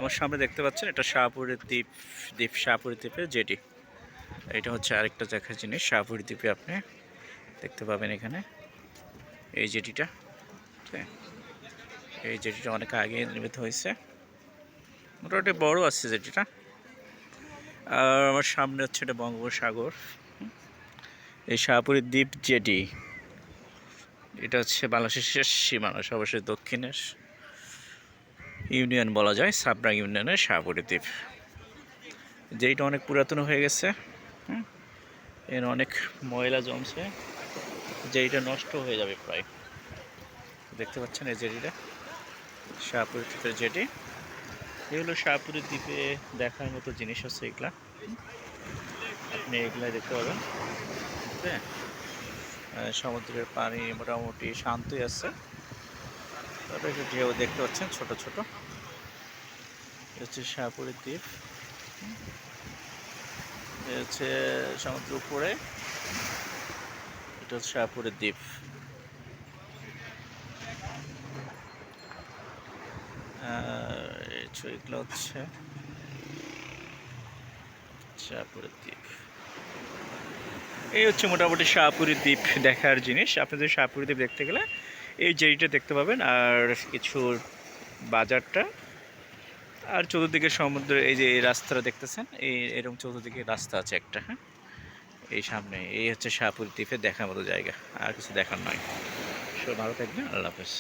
আমার সামনে দেখতে পাচ্ছেন এটা শাহপুরের দ্বীপ শাহপুরের দ্বীপের জেটি। এটা হচ্ছে আরেকটা দেখার জিনিস। শাহপুরের দ্বীপে আপনি দেখতে পাবেন এখানে এই জেটিটা। ঠিক, এই জেটিটা অনেক আগে নির্মিত হয়েছে, মোটামুটি বড় আছে জেটিটা। আর আমার সামনে হচ্ছে এটা বঙ্গোপসাগর। এই শাহপুরের দ্বীপ জেটি, এটা হচ্ছে বাংলাদেশের সীমানা, সর্বশেষ দক্ষিণের ইউনিয়ন বলা যায়, সাবরাং ইউনিয়নের শাহপুরের দ্বীপ। যেইটা অনেক পুরাতন হয়ে গেছে, এর অনেক ময়লা জমছে, যেইটা নষ্ট হয়ে যাবে প্রায়। দেখতে পাচ্ছেন এই জেটিটা, শাহপুরের দ্বীপের জেটি। এগুলো শাহপুরের দ্বীপে দেখার মতো জিনিস আছে এগুলা, আপনি এগুলাই দেখতে পাবেন। হ্যাঁ, সমুদ্রের পানি মোটামুটি শান্তই আছে, তবে একটু ঢেউ দেখতে পাচ্ছেন ছোট ছোট। হচ্ছে শাহপুরের দ্বীপ, এ হচ্ছে সমুদ্রের উপরে, এটা হচ্ছে শাহপুরের দ্বীপ। এগুলো হচ্ছে শাহপুরের দ্বীপ। এই হচ্ছে মোটামুটি শাহপুরের দ্বীপ দেখার জিনিস। আপনি যদি শাহপুরের দ্বীপ দেখতে গেলে এই জেটিটা দেখতে পাবেন, আর কিছু বাজারটা, আর চতুর্দিকে সমুদ্র। এই যে এই রাস্তাটা দেখতেছেন, এরকম চতুর্দিকে রাস্তা আছে একটা। হ্যাঁ, এই সামনে এই হচ্ছে শাহপুর দ্বীপে দেখার মতো জায়গা, আর কিছু দেখার নয়। সব ভালো থাকবেন, আল্লাহ হাফেজ।